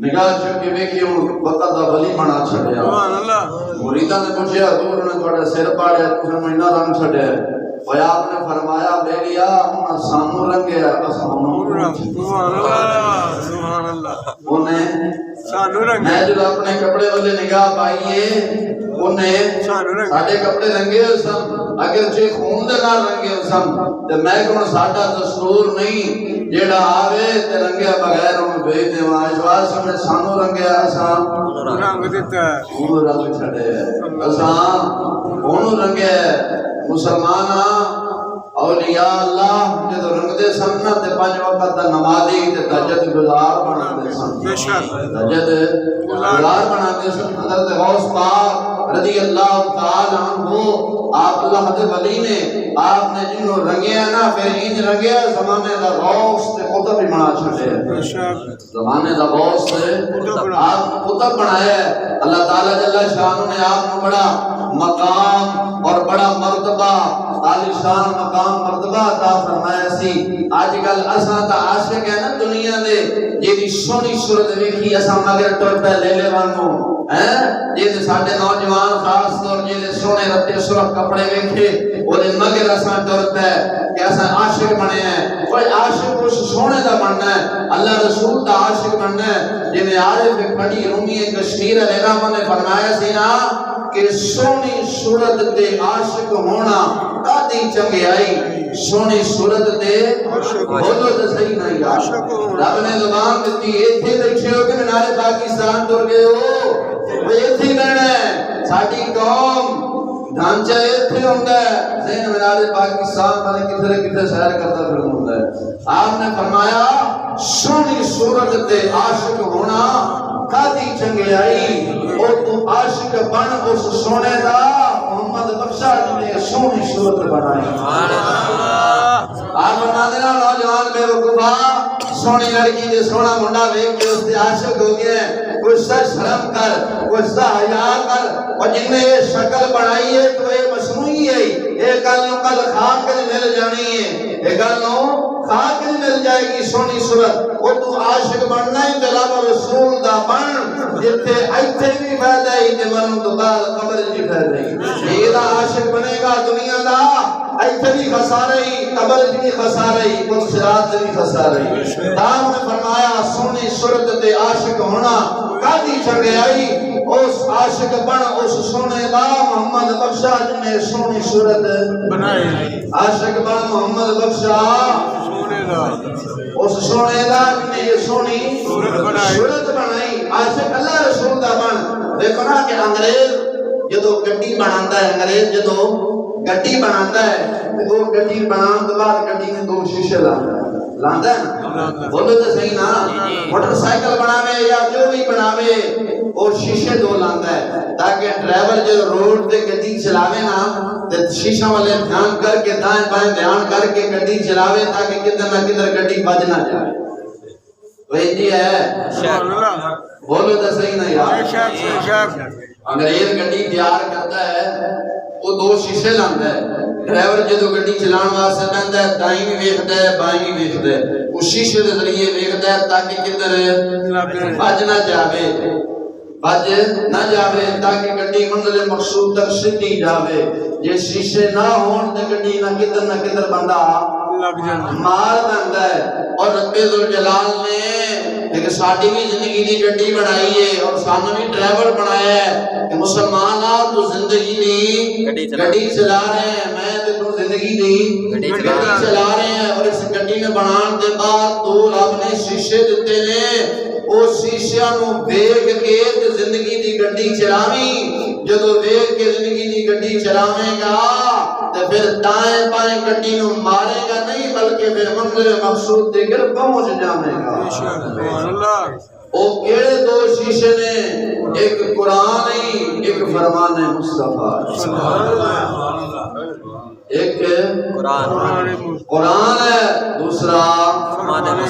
نگاہ چک کے ویکھی وقت دا ولی بنا چھڈیا۔ مریداں نے پوچھیا حضور نے تہاڈا سر پاڑیا، تساں نوں اتنا رنگ چھڈیا؟ اور آپ نے فرمایا بیلیا انہاں سانو رنگیا سبحان اللہ سبحان اللہ انہیں سانو رنگ میں جو اپنے کپڑے والے نگاہ پائیے انہیں ساڑھے کپڑے رنگے ہو سن اگر چھے خون دے نہ رنگے ہو سن تو میں کون ساڑھا دستور نہیں جیڑا آوے تے رنگیا بغیر انہیں بھیج دے وہاں اشوار سمجھے سانو رنگیا اساں رنگ دیتا ہے انہوں رنگ چھڑے اساں انہوں رنگے مسلمانہ اولیاء اللہ جدو رنگ دے سننا تے پانچ وقت دا نمازی تے تہجد گزار بنا دے سن تہجد گزار بنا دے سن حضرت غوث پاک رضی اللہ تعالی عنہ آپ اللہ دے ولی نے آپ نے جنہوں رنگیا نا پھر انج رنگیا زمانے دا غوث تے قطب ہی بنا چھڑے زمانے دا غوث تے آپ نے قطب بنایا ہے اللہ تعالی جل شانہ نے آپ کو بڑا مقام اور بڑا مرتبہ عالی شان مقام مرتبہ عطا فرمایا سی آج کل اساں تا عاشق ہے نا دنیا دے جیدی سونی صورت ویکھی اساں مگر ٹر پہ لے لے وانگو جیدے ساڈے نوجوان خاص طور جیدے سونے رتے سرخ کپڑے ویکھے وہ دن مگر اساں ٹر پہ کہ اساں عاشق بنے ہیں کوئی عاشق اس سونے دا بننا ہے اللہ رسول دا عاشق بننا ہے جیدے عارف کھڑی رومی کشمیر علیہ السلام نے فرمایا سی نا کہ سونی صورت دے عاشق ہونا قادی چنگیائی سونی صورت دے بولو تے صحیح نہیں عاشق رب نے زبان دیتی ایتھے بیٹھے ہو کہ منارے پاکستان ٹر گئے ہو وہ ایتھے کرنا ہے ساڈی قوم ڈھانچہ ایتھے ہوندا ہے زین منارے پاکستان والے کدھر کدھر سیر کرتا پھر ہوندا ہے آپ نے فرمایا سونی صورت دے عاشق ہونا قادی چنگیائی اور تو عاشق بن اس سونے دا محمد بخشا نے سونی صورت بنائی آپ بنا دینا نوجوان بے وقوفا سونی لڑکی دے سونا منڈا ویک کے اس دے عاشق ہو گئے کچھ سا شرم کر کچھ سا حیا کر اور جن نے یہ شکل بنائی ہے تو یہ مصنوعی ہے یہ کل نو کل خاک کے مل جانی ہے یہ کل نو خاک کے مل جائے گی سونی صورت وہ تو عاشق بننا ہی جناب رسول دا بن جتے ایتھے بھی فائدہ ہی تے مرن تو بعد قبر جی فائدہ ہی یہ دا عاشق بنے گا دنیا دا ایتھے بھی خسارہ ہی قبر جی بھی خسارہ ہی کچھ صراط بھی خسارہ ہی دام نے فرمایا سونی صورت تے عاشق ہونا قادی چنگیائی اس عاشق بن اس سونے دا محمد بخشا جن نے سونی صورت بنائی عاشق بن محمد بخشا اس سونے دا جن نے یہ سونی صورت بنائی عاشق اللہ رسول دا بن دیکھو نا کہ انگریز جدو گڈی بناندا ہے انگریز جدو گڈی بناندا ہے وہ گڈی بنان تو بعد گڈی میں دو شیشے لاندا ہے نا بولو تو صحیح نا موٹر سائیکل بناوے یا جو بھی بناوے اور شیشے دو لاندا ہے تاکہ ڈرائیور جو روڈ تے گڈی چلاوے نا تے شیشہ والے دھیان کر کے دائیں بائیں دھیان کر کے گڈی چلاوے تاکہ کدھر نہ کدھر گڈی بج نہ جائے وہی جی ہے بولو تو صحیح نا یار انگریز گڈی تیار کرتا ہے وہ دو شیشے لاندا ہے ڈرائیور جدو گڈی چلان واسطے بہندا ہے دائیں بھی ویکھدا ہے بائیں بھی ویکھدا ہے اس شیشے دے ذریعے ویکھدا ہے تاکہ کدھر بج نہ جاوے بج نہ جاوے تاکہ گڈی منزل مقصود تک سیدھی جاوے جے شیشے نہ ہون تے گڈی نہ کدھر بندہ مار بندا ہے اور رب ذوالجلال نے ایک ساڈی بھی زندگی دی گڈی بنائی ہے اور سانو بھی ڈرائیور بنایا ہے کہ مسلمان آ تو زندگی دی گڈی چلا رہے ہیں میں تے تو زندگی دی گڈی چلا رہے ہیں اور اس گڈی میں بنان دے بعد تو رب نے شیشے دتے نے او شیشیاں نو دیکھ کے تے زندگی دی گڈی چلاویں جدو دیکھ کے زندگی دی گڈی چلاویں گا تے پھر دائیں بائیں گڈی نو مارے گا نہیں بلکہ پھر منزل مقصود تے گر پہنچ جاویں گا او کیڑے دو شیشے نے ایک قرآن ہی ایک فرمان مصطفیٰ ایک قرآن ہے دوسرا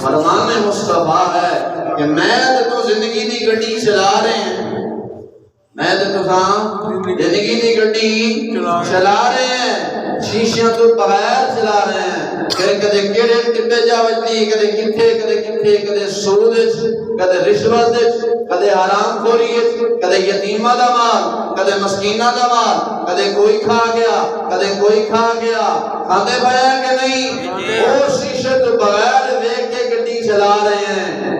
فرمان مصطفیٰ ہے کہ میں تو زندگی دی گڈی چلا رہے ہیں میں تو زندگی دی گڈی چلا رہے ہیں شیشیاں تو بغیر چلا رہے ہیں کدے کیڑے ٹبے جا وجدی کدے کتھے کدے سود وچ کدے رشوت وچ کدے حرام خوری وچ کدے یتیماں دا مال کدے مسکیناں دا مال کدے کوئی کھا گیا کدے کوئی کھا گیا کھاندے پیا کہ نہیں وہ شیشے تو بغیر دیکھ کے گڈی چلا رہے ہیں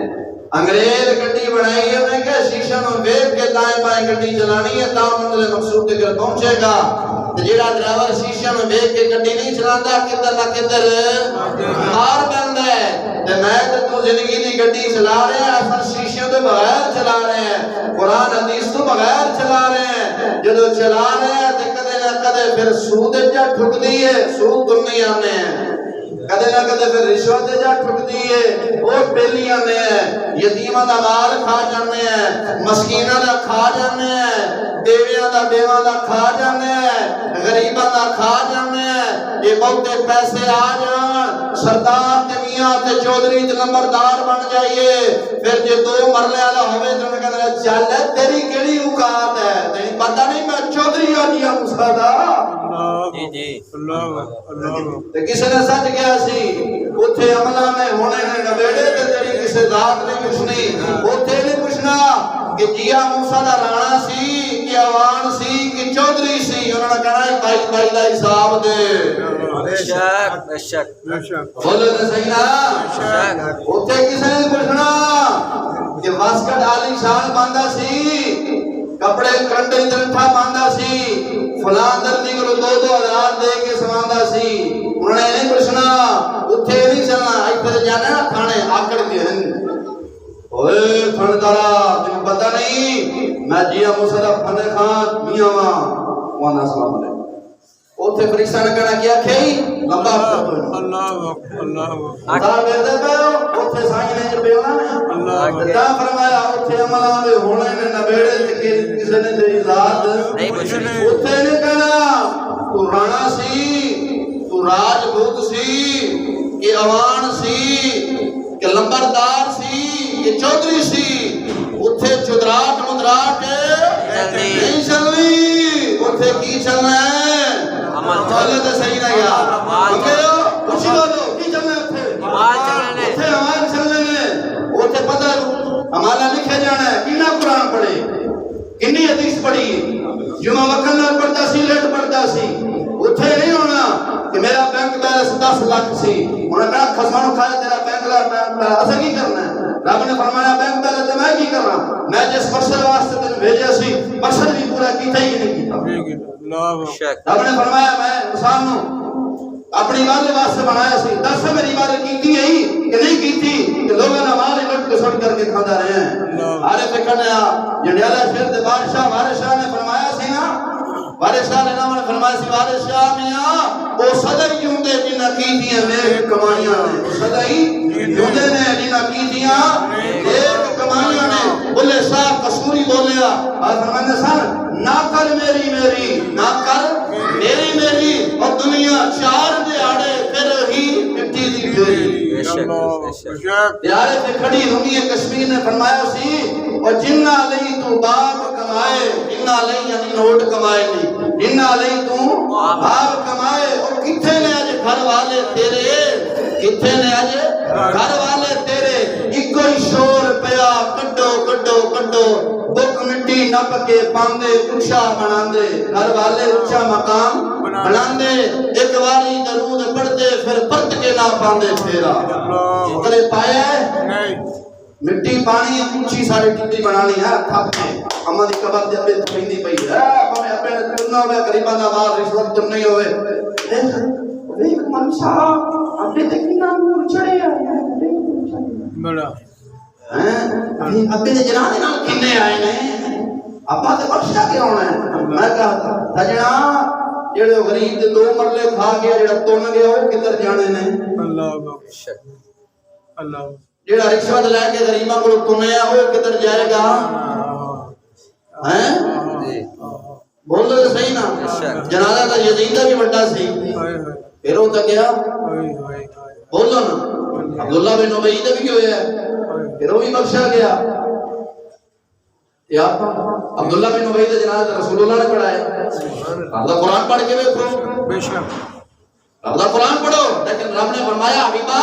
انگریز گڈی بنائی ہے میں کہ شیشہ میں دیکھ کے دائیں بائیں گڈی چلانی ہے تا منزل مقصود تک پہنچے گا جیڑا ڈرائیور شیشے میں دیکھ کے گڈی نہیں چلاندا کدھر نہ کدھر مار بندا ہے تے میں تے تو زندگی دی گڈی چلا رہے ہیں اصل شیشے تو بغیر چلا رہے ہیں قرآن حدیث تو بغیر چلا رہے ہیں جدو چلا رہے ہیں تے کدے نہ کدے پھر سود جا ٹھکدی ہے سود دنیا میں کدے نہ کدے پھر رشوت جا ٹھکدی ہے وہ بیلیاں نے یتیماں دا مال کھا جانے ہیں مسکیناں دا کھا جانے ہیں بیویاں دا بیواں دا کھا جانے ہیں غریباں دا کھا جانے ہیں یہ بہتے پیسے آ جان سردار تے میاں تے چودھری تے نمبردار بن جائیے پھر جے دو مرلے والا ہوے تے انہاں کہندے چل تیری کیڑی اوقات ہے تینوں پتہ نہیں میں چودھری آ جی موسیٰ دا جی اللہ تے کسے نے سچ کیا سی اوتھے عملہ میں ہونے نے نبیڑے تے تیری کسے ذات نہیں پوچھنی اوتھے نہیں پوچھنا کہ جیا موسیٰ دا رانا سی کہ عوان سی کہ چودھری سی انہوں نے کہنا ہے بھائی بھائی دا حساب دے بے شک بے شک بولو تے صحیح نا اوتھے کسے نے پوچھنا کہ واسکٹ عالی شان باندھا سی کپڑے کرنڈے درٹھا باندھا سی فلان دردی کو 2,000 دے کے سماندہ سی انہوں نے نہیں پوچھنا اتھے نہیں چلنا آئی پھر جانا نا تھانے آکڑ کے اوے تھندارا تمہیں پتہ نہیں میں جیا موسیٰ فنے خان میاں وانا سلام علیکم اوتھے فرشتہ نے کہنا کیا کھئی لمبا اللہ دار بیردے پہ اوتھے سائیں نے جو بیونا نے تا فرمایا اوتھے عملہ میں ہونے نے نبیڑے تے کسے نے تیری ذات نہیں پوچھنی اوتھے نے کہنا تو رانا سی تو راجپوت سی کہ عوان سی کہ لمبردار سی کہ چودھری سی اوتھے چدراٹ مدراٹ نہیں چلنی اوتھے کی چلنا ہے عمل تو صحیح نہ یار کچھ بولو کی چلنا ہے اوتھے عمال چلنے میں اوتھے پتہ ہمارا لکھے جانا ہے کنا قرآن پڑھے کنی حدیث پڑھی جمعہ وقت نال پڑھتا سی لیٹ پڑھتا سی اوتھے نہیں ہونا کہ میرا بینک بیلنس 10 لاکھ سی انہوں نے کہا خسمانو کھائے تیرا بینک بیلنس اسا کی کرنا ہے رب نے فرمایا بینک بیلنس میں کی کر رہا میں جس پرسل واسطے تینوں بھیجا سی پرسل بھی پورا کیتا ہی نہیں کیتا رب نے فرمایا میں انسان نو اپنی عبادت واسطے بنایا سی دس میری عبادت کیتی ہے کہ نہیں کیتی کہ لوگوں نے مال لٹ کے سٹ کر کے کھاتا رہے ہیں عارف کھڑیا جنڈیالہ شہر دے بادشاہ وارث شاہ نے فرمایا سی نا وارث شاہ نے نام نے فرمایا سی وارث شاہ میاں وہ صدر کیوندے جنہ کیتیاں نیک کمائیاں نے صدر کیوندے نے جنہ کیتیاں نیک کمائیاں نے بولے صاحب کسوری بولیا اور فرمانے سن نہ کر میری نہ کر میری اور دنیا چار دیاڑے پھر ہی مٹی دی پھیری پیارے پہ کھڑی رومی کشمیر نے فرمایا سی اور جنہ لئی تو باپ کمائے جنہ لئی یعنی نوٹ کمائے نہیں جنہ لئی تو باپ کمائے اور کتھے نے آج گھر والے تیرے کتھے نے آج گھر والے تیرے ایک کوئی شور پیا کڈو بک مٹی نپ کے پاندے اچھا بناندے گھر والے اچھا مقام بناندے ایک واری درود پڑھتے پھر پرت کے نہ پاندے پھیرا کدے پایا ہے مٹی پانی اچھی ساری ٹٹی بنانی ہے تھپ کے اما دی قبر دے ابے تھیندی پئی ہے میں اپنے چننا ہوے غریباں دا مال رشوت تم نہیں ہوے ایک منشا ابے تے کنا نور چڑھے بڑا ابے دے جنازے نال کنے آئے نے ابا تے بخشا کے ہونا ہے میں کہا سجنا جڑے غریب دے 2 مرلے کھا گیا جڑا تن گیا او کدھر جانے نے اللہ جڑا رشوت لے کے غریباں کول تنیا او کدھر جائے گا ہیں بول دے صحیح نا جنازہ دا یزید دا بھی بڑا سی پھر او تے گیا بولو نا عبداللہ بن ابی دا بھی ہویا ہے پھر وہ بھی بخشا گیا یا عبداللہ بن ابی دا جنازہ رسول اللہ نے پڑھایا اللہ قرآن پڑھ کے دیکھو بے شک اللہ قرآن پڑھو لیکن رب نے فرمایا حبیبا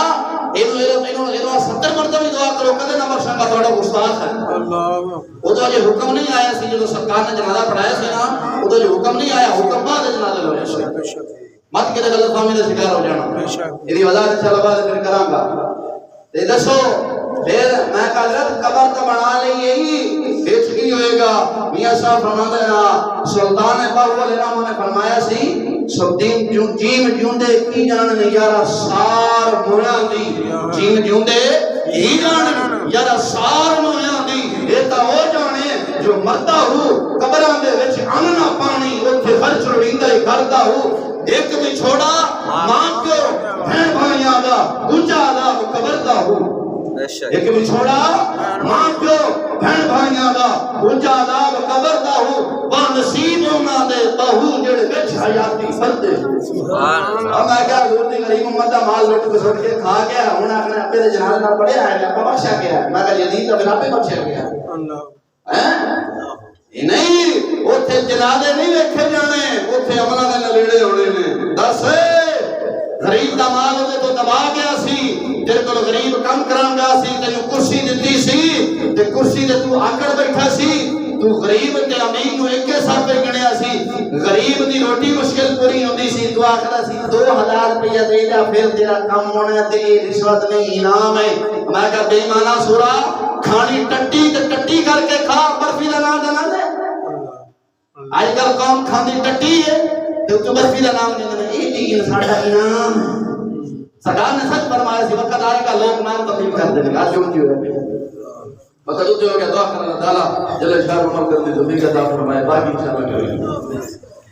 اینو 70 مرتبہ دعا کرو کدے نہ مرشاں تھوڑا استاد ہے اللہ ادو جے حکم نہیں آیا سی جدو سرکار نے جنازہ پڑھایا سی نا ادو جے حکم نہیں آیا حکم بعد جنازہ ہویا سی بے شک مت کدے غلط فہمی دا شکار ہو جانا بے شک یہ وجہ انشاءاللہ بعد پھر کراں گا تے دسو پھر میں کہا حضرت قبر تو بنا لئی ہی وچ کی ہوئے گا میاں صاحب فرماتے ہیں سلطان باہو علیہ السلام نے فرمایا سی سب دین جیم جوندے کی جان نے یارا سار مویاں دی جیم جوندے کی جان یارا سار مویاں دی اے تا او جانے جو مردا ہو قبراں دے وچ ان نہ پانی اوتھے خرچ رویندا ہی کردا ہو ایک بھی چھوڑا ماں پیو بہن بھائیاں دا گنجا دا قبر دا ہو بے شک ایک بھی چھوڑا ماں پیو بہن بھائیاں دا گنجا دا قبر دا ہو با نصیب انہاں دے بہو جڑے وچ حیاتی فردے سبحان اللہ اب میں کیا حضور دی غریب امت دا مال لٹ کے سٹ کے کھا گیا ہن اپنے ابے دے جنازے نال پڑھیا ہے ابا بخشا گیا میں کہا یزید دا بنا پہ بخشا گیا اللہ ہیں نہیں اوتھے جنازے نہیں ویکھے جانے اوتھے عملاں دے نویڑے ہونے نے دس غریب دا مال تے تو دبا گیا سی تیرے کول غریب کم کران گیا سی تینوں کرسی دتی سی تے کرسی تے تو آکڑ بیٹھا سی تو غریب تے امین نو ایک حساب پہ گنیا سی غریب دی روٹی مشکل پوری ہوندی سی تو آکھدا سی 2000 روپیہ دے جا پھر تیرا کم ہونا تے رشوت نہیں انعام ہے میں کہا بے ایمانہ سورا کھانی ٹٹی تے ٹٹی کر کے کھا برفی دا نام جانا دے آج کل قوم کھاندی ٹٹی ہے تو برفی دا نام دیندے نے اے دین ساڈا انعام سرکار نے سچ فرمایا سی وقت آئے گا لوگ نام تبدیل کر دیں گے آج جو ہے وقت جو ہو گیا دعا کرنا تعالیٰ جل شاہ عمر کرنے تو بھی کا دعا فرمائے باقی انشاءاللہ کریں